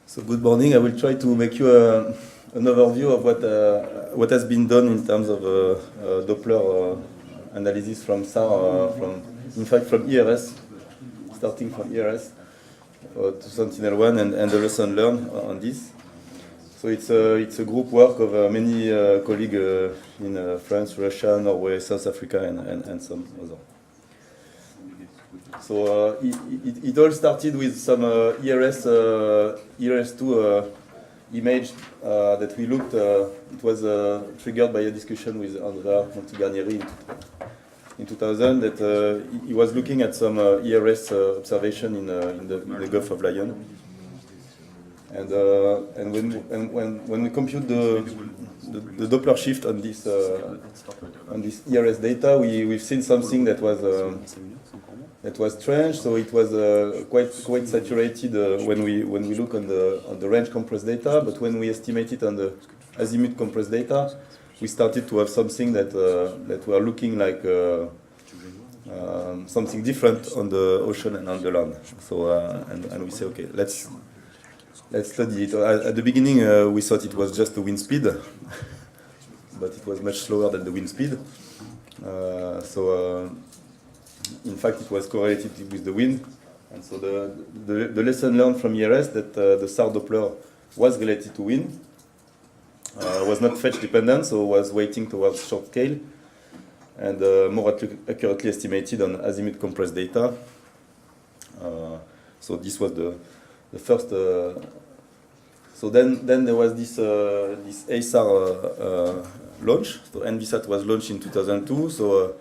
So good morning. I will try to make you an overview of what has been done in terms of Doppler analysis from SAR, from ERS, starting from ERS to Sentinel-1 and the lesson learned on this. So it's a group work of many colleagues in France, Russia, Norway, South Africa, and some other. So it all started with some ERS2 image that we looked. It was triggered by a discussion with Andrea Montigarnieri in 2000 that he was looking at some ERS observation in the Gulf of Lion. And when we compute the Doppler shift on this ERS data, we've seen something that was strange. So it was quite saturated when we look on the range compressed data, but when we estimate it on the azimuth compressed data, we started to have something that were looking like something different on the ocean and on the land. So and we say, okay, let's study it. At the beginning, we thought it was just the wind speed, but it was much slower than the wind speed. In fact, it was correlated with the wind. And so the lesson learned from ERS that the SAR Doppler was related to wind, was not fetch dependent, so was weighting towards short scale, and more accurately estimated on azimuth compressed data. So this was the first. So then there was this ASAR launch. So NVSAT was launched in 2002. So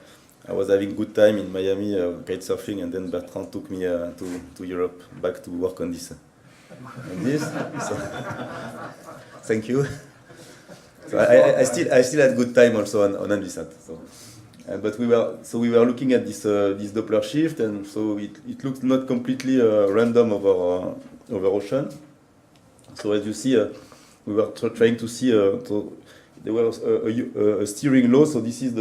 I was having good time in Miami kite surfing, and then Bertrand took me to Europe back to work on this. So, thank you. So I still had good time also on NVSAT. But we were looking at this Doppler shift, and so it looked not completely random over ocean. So as you see, we were trying to see. So there was a steering law. So this is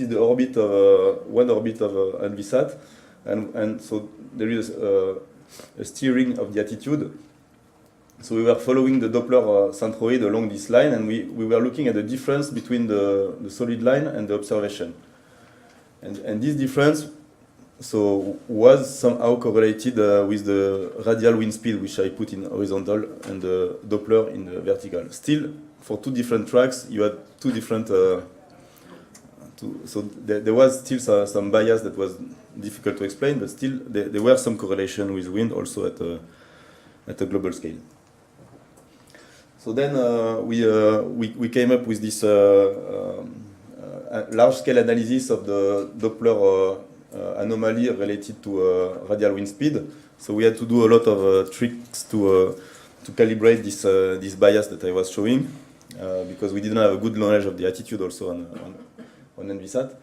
the orbit of one orbit of NVSAT, and so there is a steering of the attitude. So we were following the Doppler centroid along this line, and we were looking at the difference between the solid line and the observation. And this difference was somehow correlated with the radial wind speed, which I put in horizontal, and the Doppler in the vertical. Still, for two different tracks, you had two different. So there was still some bias that was difficult to explain, but still there were some correlation with wind also at a global scale. So then we came up with this large-scale analysis of the Doppler anomaly related to radial wind speed. So we had to do a lot of tricks to calibrate this bias that I was showing, because we didn't have a good knowledge of the attitude also on NVSAT.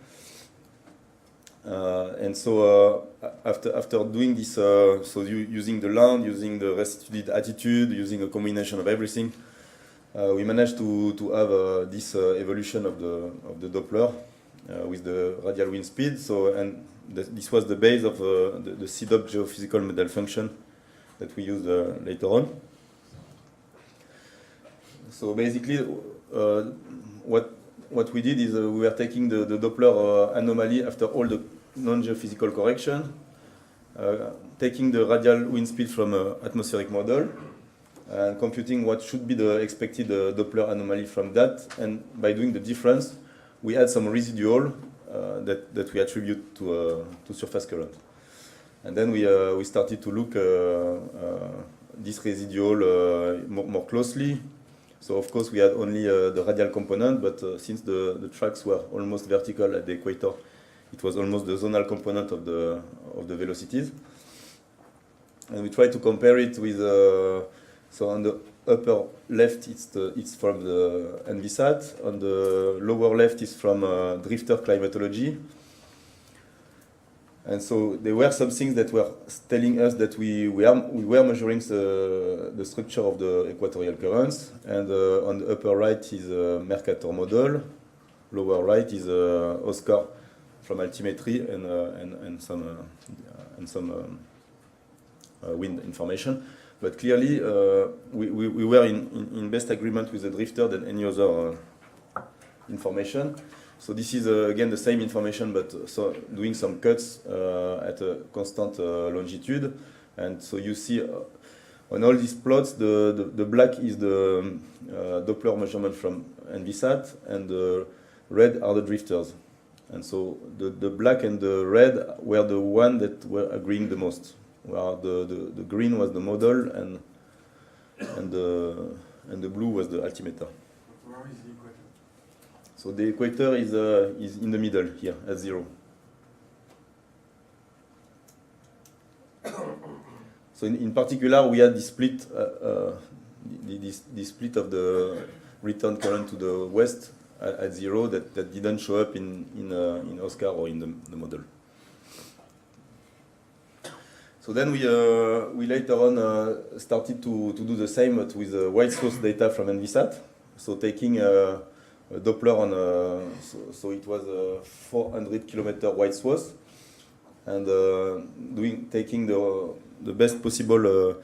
And so after doing this, using the land, using the restituted attitude, using a combination of everything, we managed to have this evolution of the Doppler with the radial wind speed. So this was the base of the CDOP geophysical model function that we used later on. So basically, what we did is we were taking the Doppler anomaly after all the non-geophysical correction, taking the radial wind speed from an atmospheric model, and computing what should be the expected Doppler anomaly from that. And by doing the difference, we had some residual that we attribute to surface current. And then we started to look this residual more closely. So of course we had only the radial component, but since the tracks were almost vertical at the equator, it was almost the zonal component of the velocities. And we tried to compare it with so on the upper left it's from the NVSAT, on the lower left is from Drifter climatology. And so there were some things that were telling us that we were measuring the structure of the equatorial currents. And on the upper right is a Mercator model. Lower right is Oscar from altimetry and some wind information. But clearly, we were in best agreement with the drifter than any other information. So this is again the same information, but so doing some cuts at a constant longitude. And so you see on all these plots, the black is the Doppler measurement from Envisat, and the red are the drifters. And so the black and the red were the one that were agreeing the most. Where the green was the model, and the blue was the altimeter. Where is the equator? So the equator is in the middle here at 0. So in particular, we had this split, this split of the return current to the west at 0 that didn't show up in Oscar or in the model. So then we later on started to do the same, but with white source data from Envisat. So taking a Doppler on so it was a 400 kilometer white swath, and taking the best possible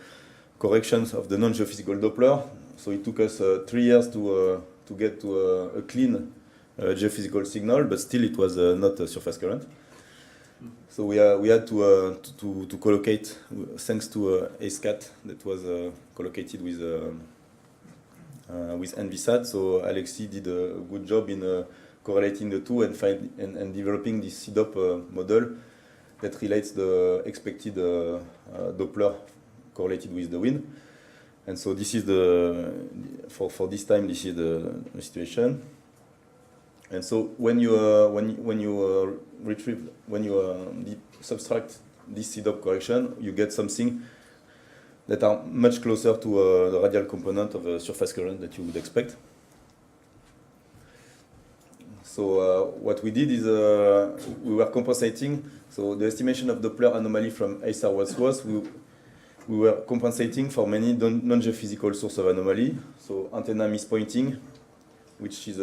corrections of the non-geophysical Doppler. So it took us 3 years to get to a clean geophysical signal, but still it was not a surface current. So we had to collocate, thanks to ASCAT that was collocated with Envisat. So Alexis did a good job in correlating the two and developing this CDOP model that relates the expected Doppler correlated with the wind. And so this is for this time, this is the situation. And so when you subtract this CDOP correction, you get something that are much closer to the radial component of a surface current that you would expect. So what we did is we were compensating. So the estimation of Doppler anomaly from ASAR was we were compensating for many non-geophysical source of anomaly. So antenna mispointing, which is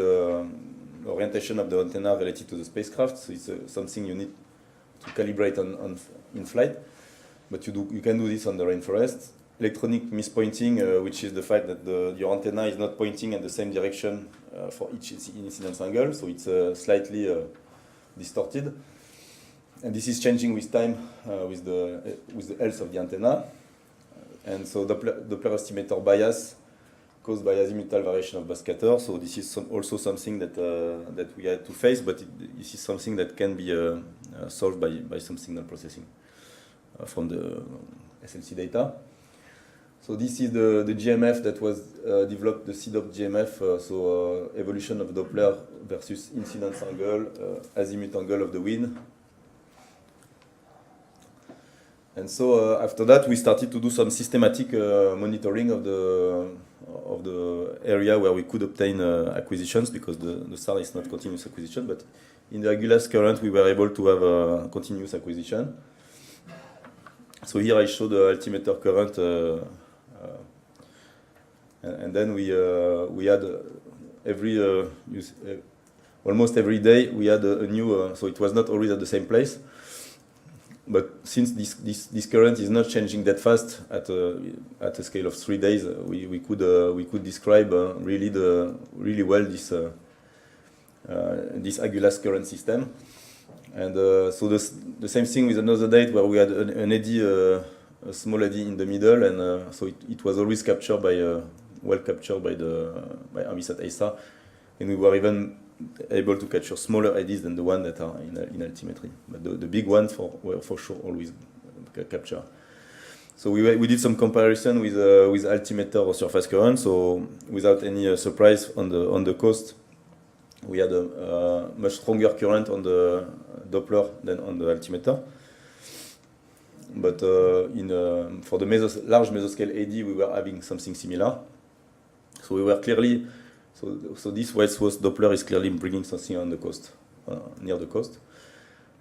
orientation of the antenna related to the spacecraft. So it's something you need to calibrate in flight, but you can do this on the rainforest. Electronic mispointing, which is the fact that your antenna is not pointing in the same direction for each incidence angle, so it's slightly distorted. And this is changing with time with the health of the antenna. And so Doppler estimator bias caused by azimuthal variation of backscatter. So this is also something that we had to face, but this is something that can be solved by some signal processing from the SLC data. So this is the GMF that was developed, the CDOP GMF, so evolution of Doppler versus incidence angle, azimuth angle of the wind. And so after that, we started to do some systematic monitoring of the area where we could obtain acquisitions, because the SAR is not continuous acquisition, but in the Agulhas current, we were able to have a continuous acquisition. So here I show the altimeter current, and then we had almost every day we had a new, so it was not always at the same place. But since this current is not changing that fast at a scale of 3 days, we could describe really well this Agulhas current system. And so the same thing with another date where we had an eddy, a small eddy in the middle, and so it was always captured well captured by Envisat ASAR, and we were even able to capture smaller eddies than the one that are in altimetry, but the big ones were for sure always capture. So we did some comparison with altimeter or surface current. So without any surprise on the coast, we had a much stronger current on the Doppler than on the altimeter. But for the large mesoscale AD, we were having something similar. So we were clearly. So this white swath Doppler is clearly bringing something on the coast, near the coast.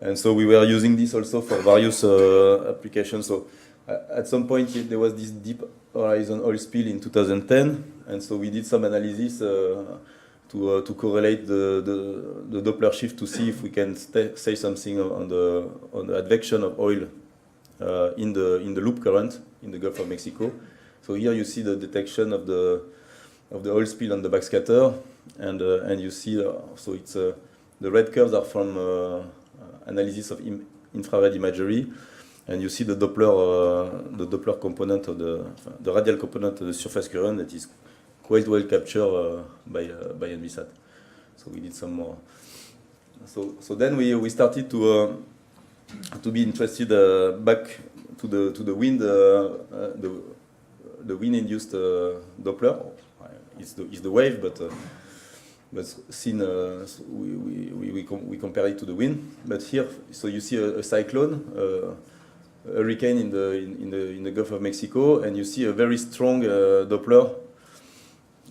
And so we were using this also for various applications. So at some point there was this deep horizon oil spill in 2010, and so we did some analysis to correlate the Doppler shift to see if we can say something on the advection of oil in the loop current in the Gulf of Mexico. So here you see the detection of the oil spill on the backscatter, and you see so it's the red curves are from analysis of infrared imagery, and you see the Doppler component of the radial component of the surface current that is quite well captured by Envisat. So we did some more. So then we started to be interested back to the wind, the wind-induced Doppler. It's the wave, but seen we compare it to the wind. But here, so you see a cyclone, a hurricane in the Gulf of Mexico, and you see a very strong Doppler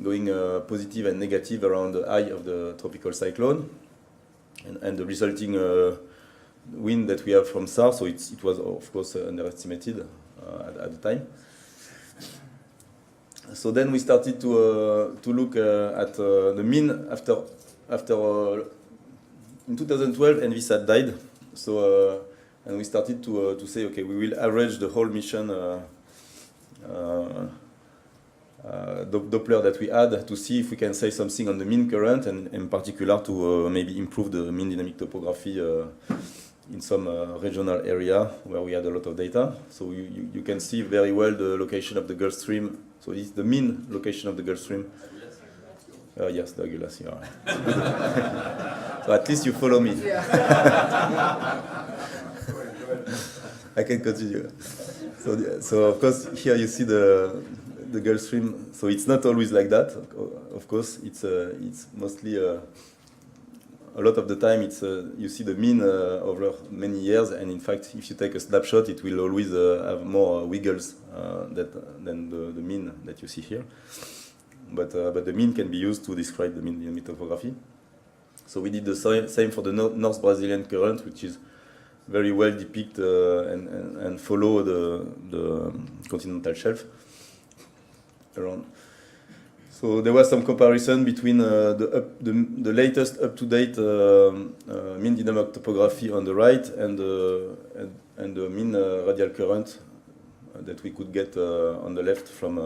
going positive and negative around the eye of the tropical cyclone, and the resulting wind that we have from SAR. So it was of course underestimated at the time. So then we started to look at the mean after in 2012 Envisat died. So and we started to say, okay, we will average the whole mission Doppler that we had to see if we can say something on the mean current, and in particular to maybe improve the mean dynamic topography in some regional area where we had a lot of data. So you can see very well the location of the Gulf Stream. So it's the mean location of the Gulf Stream. Yes, Douglas, you are right. So at least you follow me. I can continue. So of course here you see the Gulf Stream. So it's not always like that. Of course, it's mostly a lot of the time it's you see the mean over many years, and in fact, if you take a snapshot, it will always have more wiggles than the mean that you see here. But the mean can be used to describe the mean dynamic topography. So we did the same for the North Brazilian current, which is very well depict and follow the continental shelf around. So there was some comparison between the latest up-to-date mean dynamic topography on the right and the mean radial current that we could get on the left from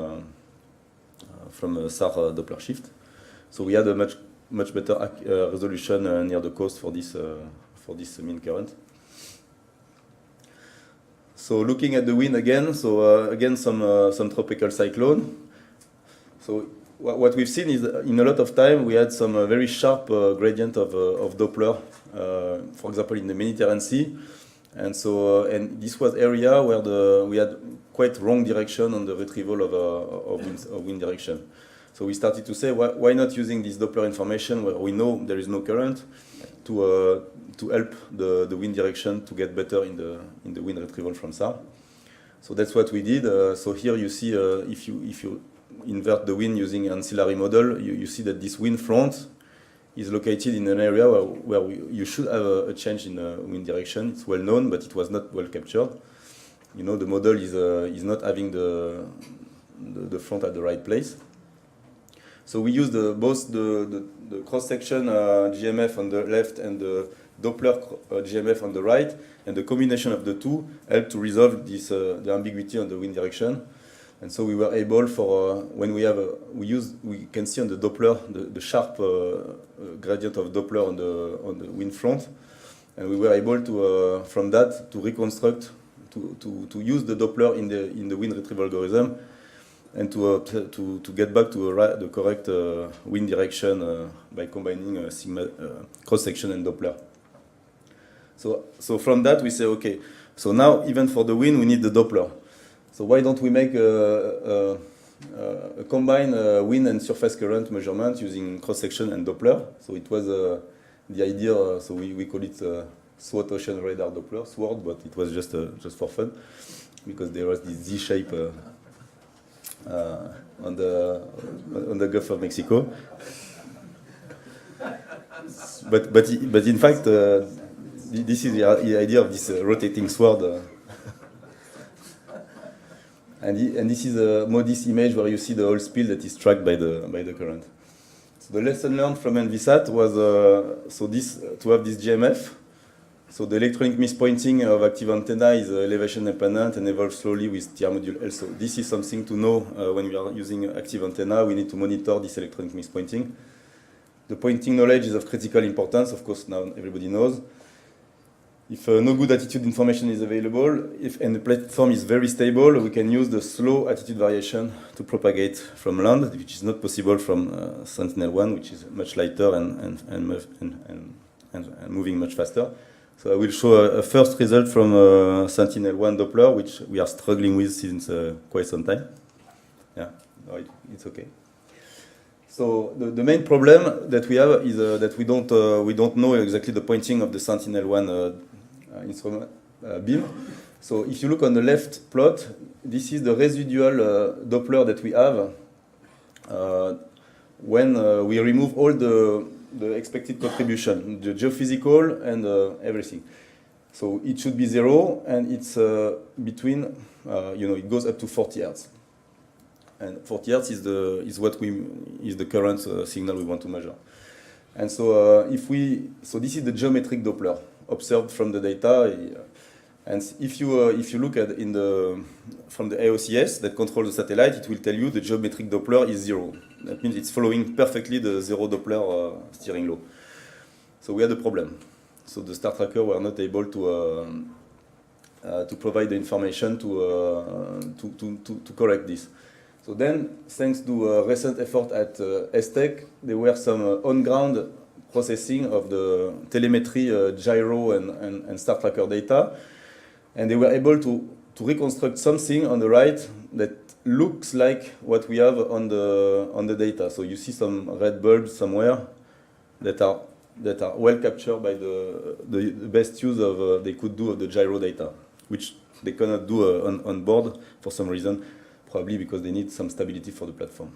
SAR Doppler shift. So we had a much better resolution near the coast for this mean current. So looking at the wind again, so again some tropical cyclone. So what we've seen is in a lot of time we had some very sharp gradient of Doppler, for example in the Mediterranean Sea, and so and this was area where we had quite wrong direction on the retrieval of wind direction. So we started to say why not using this Doppler information where we know there is no current to help the wind direction to get better in the wind retrieval from SAR. So that's what we did. So here you see if you invert the wind using ancillary model, you see that this wind front is located in an area where you should have a change in wind direction. It's well known, but it was not well captured. You know, the model is not having the front at the right place. So we used both the cross-section GMF on the left and the Doppler GMF on the right, and the combination of the two helped to resolve this the ambiguity on the wind direction. And so we were able for when we can see on the Doppler the sharp gradient of Doppler on the wind front, and we were able to from that to reconstruct to use the Doppler in the wind retrieval algorithm, and to get back to the correct wind direction by combining sigma cross section and Doppler. So from that we say, okay, so now even for the wind we need the Doppler. So why don't we make a combined wind and surface current measurement using cross-section and Doppler? So it was the idea, so we call it SWOT Ocean Radar Doppler, SWORD, but it was just for fun, because there was this Z shape on the Gulf of Mexico. But in fact, this is the idea of this rotating sword. And this is a MODIS image where you see the oil spill that is tracked by the current. So the lesson learned from Envisat was to have this GMF. So the electronic mispointing of active antenna is elevation dependent and evolves slowly with TR module L. So this is something to know when we are using active antenna. We need to monitor this electronic mispointing. The pointing knowledge is of critical importance. Of course, now everybody knows. If no good attitude information is available, and the platform is very stable, we can use the slow attitude variation to propagate from land, which is not possible from Sentinel-1, which is much lighter and moving much faster. So I will show a first result from Sentinel-1 Doppler, which we are struggling with since quite some time. Yeah, no, it's okay. So the main problem that we have is that we don't know exactly the pointing of the Sentinel-1 instrument beam. So if you look on the left plot, this is the residual Doppler that we have when we remove all the expected contribution, the geophysical and everything. So it should be 0, and it's between, it goes up to 40 Hertz. And 40 Hertz is the current signal we want to measure. And so so this is the geometric Doppler observed from the data. And if you look at from the AOCS that controls the satellite, it will tell you the geometric Doppler is 0. That means it's following perfectly the 0 Doppler steering law. So we had a problem. So the star tracker were not able to provide the information to correct this. So then, thanks to a recent effort at ESTEC, there were some on-ground processing of the telemetry, gyro, and star tracker data, and they were able to reconstruct something on the right that looks like what we have on the data. So you see some red bulbs somewhere that are well captured by the best use they could do of the gyro data, which they cannot do on board for some reason. Probably because they need some stability for the platform.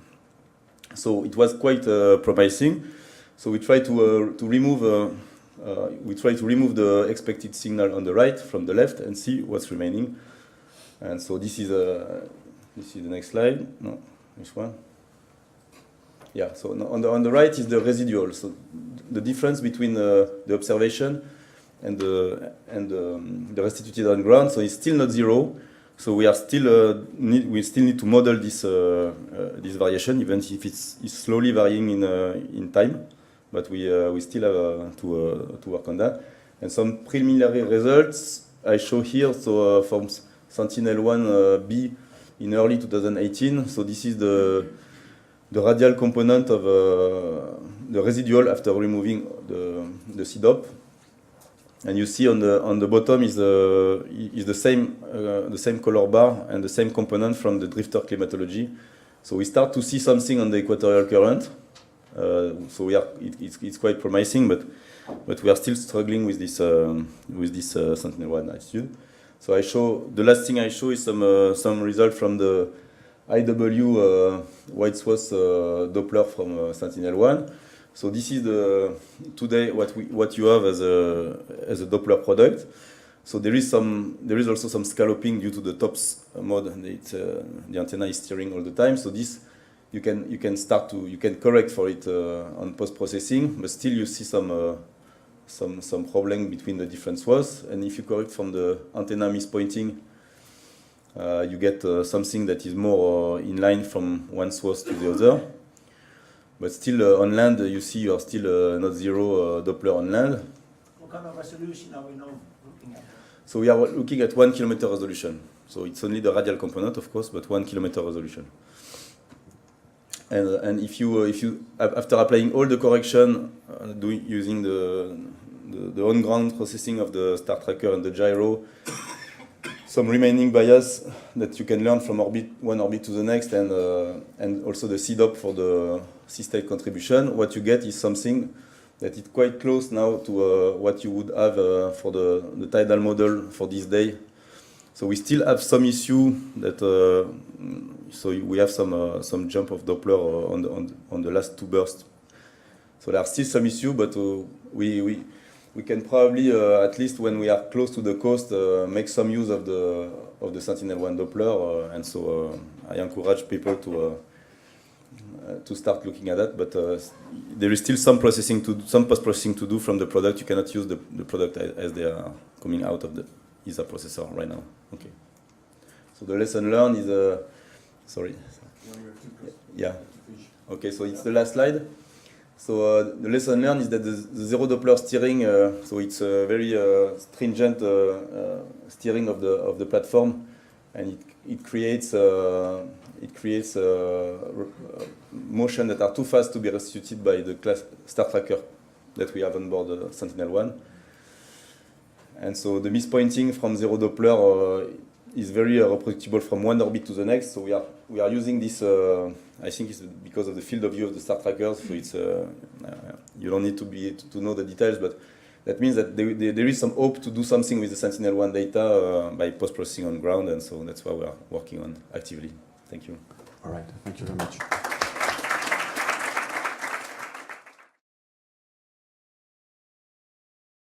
So it was quite promising. So we try to remove the expected signal on the right from the left and see what's remaining. And so this is the next slide. No, this one. Yeah. So on the right is the residual. So the difference between the observation and the restituted on ground. So it's still not 0. So we still need to model this variation, even if it's slowly varying in time. But we still have to work on that. And some preliminary results I show here. So from Sentinel-1 B in early 2018. So this is the radial component of the residual after removing the CDOP. And you see on the bottom is the same color bar and the same component from the drifter climatology. So we start to see something on the equatorial current. So it's quite promising, but we are still struggling with this Sentinel-1 attitude. So the last thing I show is some result from the IW wide swath Doppler from Sentinel-1. So this is today what you have as a Doppler product. So there is also some scalloping due to the TOPS mode. The antenna is steering all the time. So this you can correct for it on post processing, but still you see some problem between the different swaths. And if you correct from the antenna mispointing, you get something that is more in line from one swath to the other. But still, on land, you see you are still not 0 Doppler on land. What kind of resolution are we now looking at? So we are looking at 1 kilometer resolution. So it's only the radial component, of course, but 1 kilometer resolution. And if you after applying all the correction, using the on-ground processing of the star tracker and the gyro, some remaining bias that you can learn from one orbit to the next, and also the CDOP for the C-state contribution, what you get is something that is quite close now to what you would have for the tidal model for this day. So we still have some issue that so we have some jump of Doppler on the last 2 bursts. So there are still some issue, but we can probably at least when we are close to the coast make some use of the Sentinel-1 Doppler, and so I encourage people to start looking at that, but there is still some processing some post-processing to do from the product. You cannot use the product as they are coming out of the ESA processor right now. Okay. So the lesson learned is sorry. Yeah. Okay, so it's the last slide. So the lesson learned is that the zero Doppler steering, so it's a very stringent steering of the platform, and it creates motion that are too fast to be restituted by the class star tracker that we have on board Sentinel-1. And so the mispointing from zero Doppler is very reproducible from one orbit to the next. So we are using this. I think it's because of the field of view of the star trackers. So it's you don't need to know the details, but that means that there is some hope to do something with the Sentinel-1 data by post-processing on ground, and so that's what we are working on actively. Thank you. All right. Thank you very much.